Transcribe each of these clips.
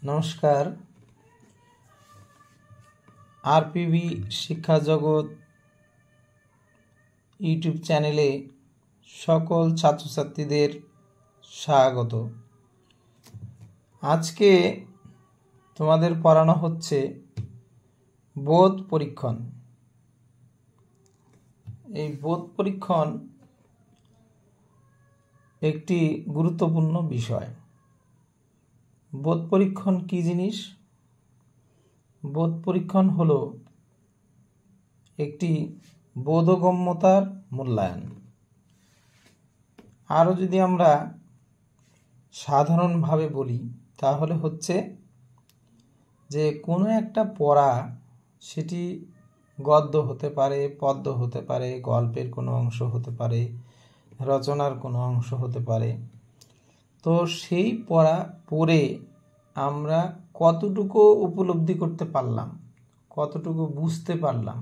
নমস্কার। আরপিভি শিক্ষা জগৎ ইউটিউব চ্যানেলে সকল ছাত্রছাত্রীদের স্বাগত। আজকে তোমাদের পড়ানো হচ্ছে বোধ পরীক্ষণ। এই বোধ পরীক্ষণ একটি গুরুত্বপূর্ণ বিষয়। বোধ পরীক্ষণ কি জিনিস? বোধ পরীক্ষণ হলো একটি বোধগম্যতার মূল্যায়ন। আরও যদি আমরা সাধারণভাবে বলি তাহলে হচ্ছে যে কোনো একটা পড়া, সেটি গদ্য হতে পারে, পদ্য হতে পারে, গল্পের কোনো অংশ হতে পারে, রচনার কোনো অংশ হতে পারে। তো সেই পড়া পড়ে আমরা কতটুকু উপলব্ধি করতে পারলাম, কতটুকু বুঝতে পারলাম,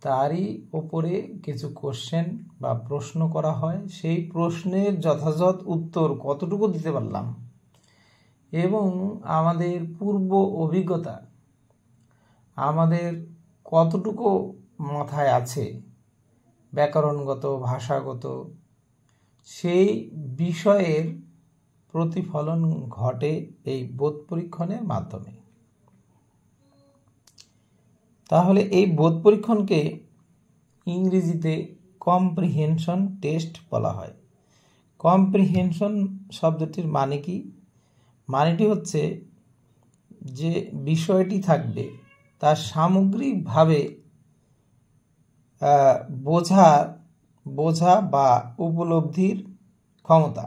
তারই ওপরে কিছু কোশ্চেন বা প্রশ্ন করা হয়। সেই প্রশ্নের যথাযথ উত্তর কতটুকু দিতে পারলাম এবং আমাদের পূর্ব অভিজ্ঞতা আমাদের কতটুকু মাথায় আছে, ব্যাকরণগত, ভাষাগত, সেই বিষয়ের প্রতিফলন ঘটে এই বোধ পরীক্ষণের মাধ্যমে। তাহলে এই বোধ পরীক্ষণকে ইংরেজিতে কম্প্রিহেনশন টেস্ট বলা হয়। কম্প্রিহেনশন শব্দটির মানে কি? মানেটি হচ্ছে যে বিষয়টি থাকবে তার সামগ্রিকভাবে বোঝা বা উপলব্ধির ক্ষমতা।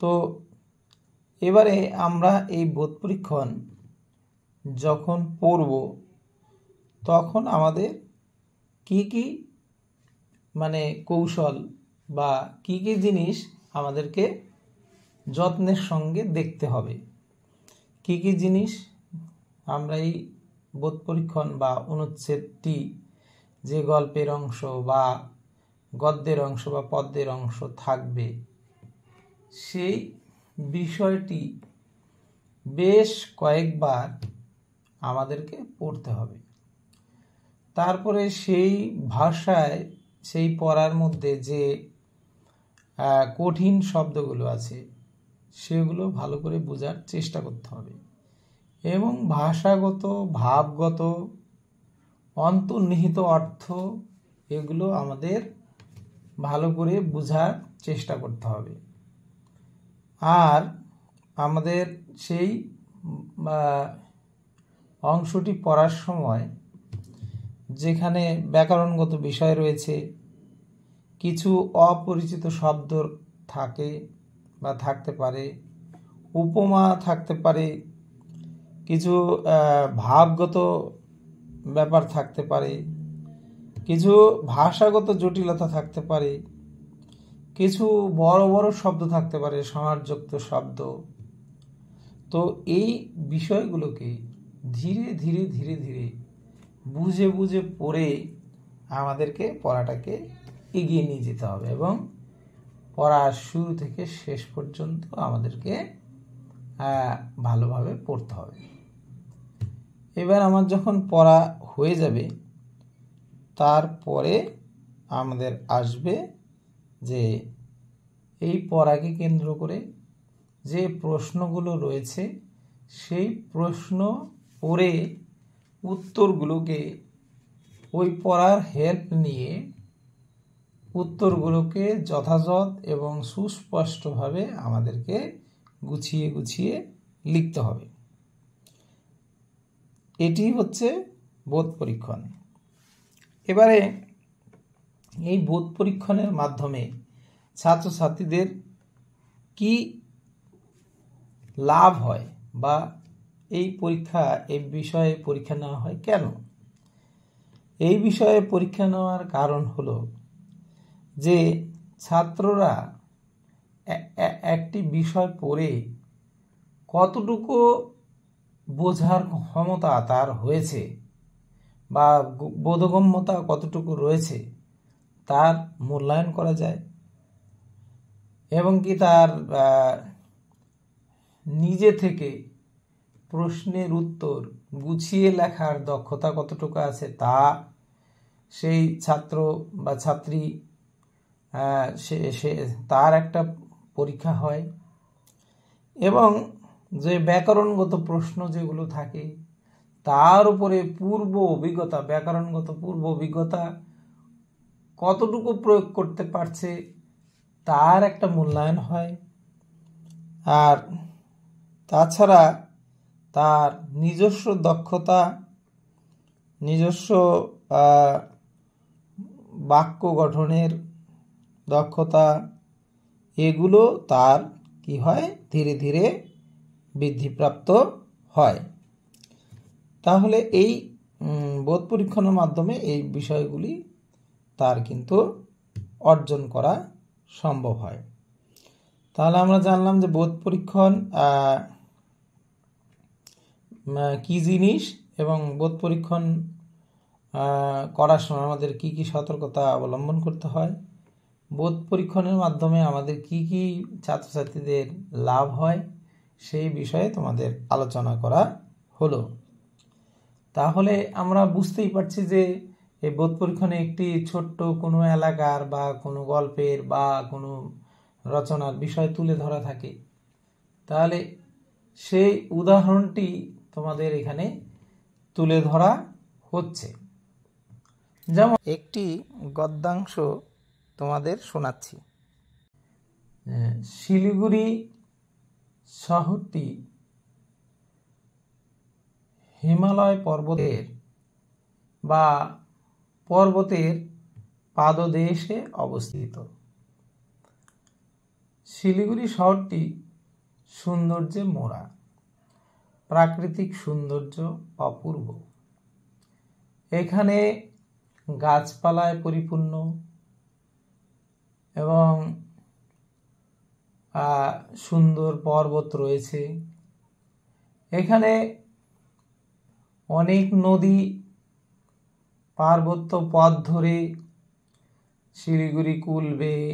তো এবারে আমরা এই বোধ পরীক্ষণ যখন পড়ব তখন আমাদের কি কৌশল বা কি জিনিস আমাদেরকে যত্নের সঙ্গে দেখতে হবে, কি জিনিস আমরা এই বোধ পরীক্ষণ বা অনুচ্ছেদটি, যে গল্পের অংশ বা গদ্যের অংশ বা পদ্যের অংশ থাকবে, সেই বিষয়টি বেশ কয়েকবার আমাদেরকে পড়তে হবে। তারপরে সেই ভাষায়, সেই পড়ার মধ্যে যে কঠিন শব্দগুলো আছে সেগুলো ভালো করে বোঝার চেষ্টা করতে হবে এবং ভাষাগত, ভাবগত, অন্তর্নিহিত অর্থ এগুলো আমাদের ভালো করে বোঝার চেষ্টা করতে হবে। আর আমাদের সেই অংশটি পড়ার সময় যেখানে ব্যাকরণগত বিষয় রয়েছে, কিছু অপরিচিত শব্দ থাকে বা থাকতে পারে, উপমা থাকতে পারে, কিছু ভাবগত ব্যাপার থাকতে পারে, কিছু ভাষাগত জটিলতা থাকতে পারে, কিছু বড় বড় শব্দ থাকতে পারে, সমাসযুক্ত শব্দ। তো এই বিষয়গুলোকে ধীরে ধীরে ধীরে ধীরে বুঝে বুঝে পড়ে আমাদেরকে পড়াটাকে এগিয়ে নিয়ে যেতে হবে এবং পড়ার শুরু থেকে শেষ পর্যন্ত আমাদেরকে ভালোভাবে পড়তে হবে। এবার আমার যখন পড়া হয়ে যাবে তারপরে আমাদের আসবে যে এই পড়াকে কেন্দ্র করে যে প্রশ্নগুলো রয়েছে সেই প্রশ্ন পড়ে উত্তরগুলোকে, ওই পড়ার হেল্প নিয়ে উত্তরগুলোকে যথাযথ এবং সুস্পষ্টভাবে আমাদেরকে গুছিয়ে গুছিয়ে লিখতে হবে। এটি হচ্ছে বোধ পরীক্ষণ। এবারে এই বোধ পরীক্ষণের মাধ্যমে ছাত্রছাত্রীদের কি লাভ হয় বা এই বিষয়ে পরীক্ষা নেওয়া হয় কেন? এই বিষয়ে পরীক্ষা নেওয়ার কারণ হলো যে ছাত্ররা একটি বিষয় পড়ে কতটুকু বোঝার ক্ষমতা তার হয়েছে বা বোধগম্যতা কতটুকু রয়েছে তার মূল্যায়ন করা যায় এবং কি তার নিজে থেকে প্রশ্নের উত্তর গুছিয়ে লেখার দক্ষতা কতটুকু আছে তা সেই ছাত্র বা ছাত্রী সে তার একটা পরীক্ষা হয়। এবং যে ব্যাকরণগত প্রশ্ন যেগুলো থাকে তার উপরে ব্যাকরণগত পূর্ব অভিজ্ঞতা কতটুকু প্রয়োগ করতে পারছে তার একটা মূল্যায়ন হয়। আর তাছাড়া তার নিজস্ব দক্ষতা, নিজস্ব বাক্য গঠনের দক্ষতা, এগুলো তার কি হয়, ধীরে ধীরে বৃদ্ধিপ্রাপ্ত হয়। তাহলে এই বোধ পরীক্ষণের মাধ্যমে এই বিষয়গুলি তার কিন্তু অর্জন করা সম্ভব হয়। তাহলে আমরা জানলাম যে বোধ পরীক্ষণ কি জিনিস এবং বোধ পরীক্ষণ করার সময় আমাদের কি কি সতর্কতা অবলম্বন করতে হয়, বোধ পরীক্ষণের মাধ্যমে আমাদের কি কি ছাত্রছাত্রীদের লাভ হয় সেই বিষয়ে তোমাদের আলোচনা করা হলো। তাহলে আমরা বুঝতেই পারছি যে এই বোধ পরীক্ষণে একটি ছোট্ট কোনো এলাকার বা কোনো গল্পের বা কোনো রচনার বিষয় তুলে ধরা থাকে। তাহলে সেই উদাহরণটি তোমাদের এখানে তুলে ধরা হচ্ছে। যেমন একটি গদ্যাংশ তোমাদের শোনাচ্ছি। শিলিগুড়ি শহরটি হিমালয় পর্বতের পাদদেশে অবস্থিত। শিলিগুড়ি শহরটি সৌন্দর্যে মোড়া, প্রাকৃতিক সৌন্দর্য অপূর্ব। এখানে গাছপালায় পরিপূর্ণ এবং সুন্দর পর্বত রয়েছে। এখানে অনেক নদী পার্বত্য পথ ধরে শিলিগুড়ি কুল বেয়ে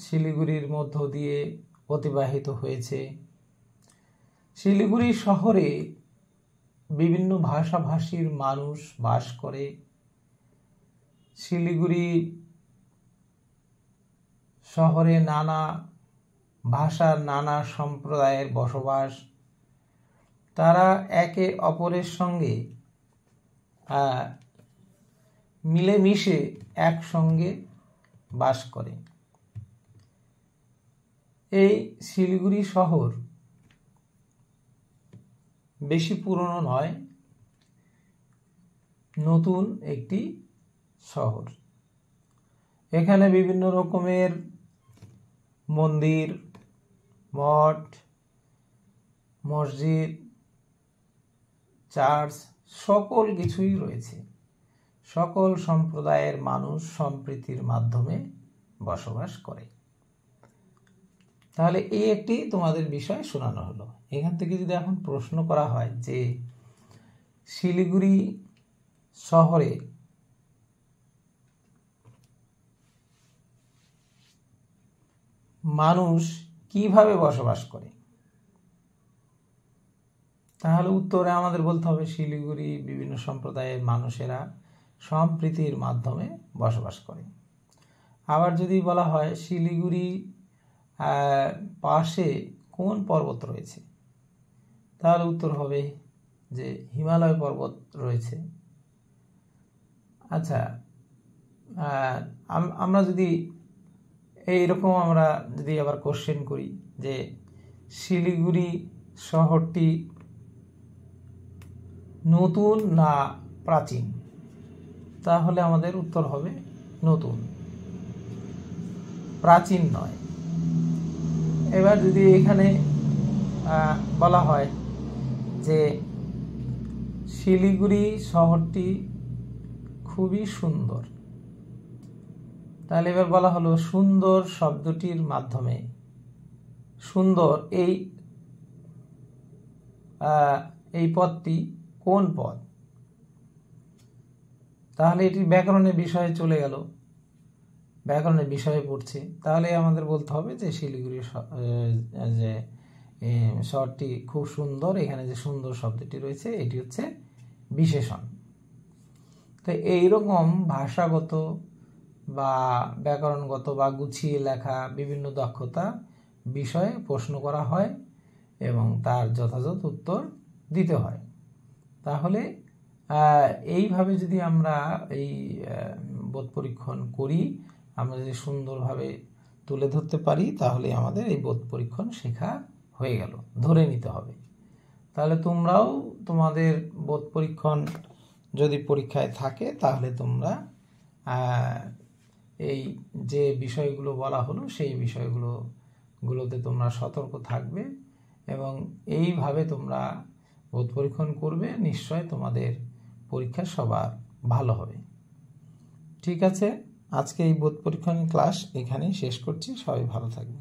শিলিগুড়ির মধ্য দিয়ে অতিবাহিত হয়েছে। শিলিগুড়ি শহরে বিভিন্ন ভাষাভাষীর মানুষ বাস করে। শিলিগুড়ি শহরে নানা ভাষার নানা সম্প্রদায়ের বসবাস। তারা একে অপরের সঙ্গে মিলেমিশে একসঙ্গে বাস করে। এই শিলিগুড়ি শহর বেশি পুরনো নয়, নতুন একটি শহর। এখানে বিভিন্ন রকমের মন্দির, মঠ, মসজিদ, চার্চ সকল কিছুই রয়েছে। সকল সম্প্রদায়ের মানুষ সম্প্রীতির মাধ্যমে বসবাস করে। তাহলে এই একটি তোমাদের বিষয় শোনানো হলো। এখান থেকে যদি এখন প্রশ্ন করা হয় যে শিলিগুড়ি শহরে মানুষ কিভাবে বসবাস করে, তাহলে উত্তরে আমাদের বলতে হবে শিলিগুড়ি বিভিন্ন সম্প্রদায়ের মানুষেরা সম্প্রীতির মাধ্যমে বসবাস করে। আবার যদি বলা হয় শিলিগুড়ি পাশে কোন পর্বত রয়েছে, তাহলে উত্তর হবে যে হিমালয় পর্বত রয়েছে। আচ্ছা, আমরা যদি আবার কোশ্চেন করি যে শিলিগুড়ি শহরটি নতুন না প্রাচীন, তাহলে আমাদের উত্তর হবে নতুন, প্রাচীন নয়। এবার যদি এখানে বলা হয় যে শিলিগুড়ি শহরটি খুবই সুন্দর, তাহলে এবার বলা হলো সুন্দর শব্দটির মাধ্যমে সুন্দর এই পদটি কোন পদ, তাহলে এটি ব্যাকরণের বিষয়ে চলে গেল। ব্যাকরণের বিষয়ে পড়ছি, তাহলে আমাদের বলতে হবে যে শিলিগুড়ি যে শহরটি খুব সুন্দর, এখানে যে সুন্দর শব্দটি রয়েছে এটি হচ্ছে বিশেষণ। তো এইরকম ভাষাগত বা ব্যাকরণগত বা গুছিয়ে লেখা বিভিন্ন দক্ষতা বিষয়ে প্রশ্ন করা হয় এবং তার যথাযথ উত্তর দিতে হয়। তাহলে এইভাবে যদি আমরা এই বোধ পরীক্ষণ করি, আমরা যদি সুন্দরভাবে তুলে ধরতে পারি, তাহলে আমাদের এই বোধ পরীক্ষণ শেখা হয়ে গেল, ধরে নিতে হবে। তাহলে তোমরাও তোমাদের বোধ পরীক্ষণ যদি পরীক্ষায় থাকে, তাহলে তোমরা এই যে বিষয়গুলো বলা হলো সেই বিষয়গুলোতে তোমরা সতর্ক থাকবে এবং এইভাবে তোমরা বোধ পরীক্ষণ করবে, নিশ্চয় তোমাদের পরীক্ষা সবার ভালো হবে। ঠিক আছে, আজকে এই বোধ পরীক্ষণ ক্লাস এখানেই শেষ করছি। সবাই ভালো থাকবে।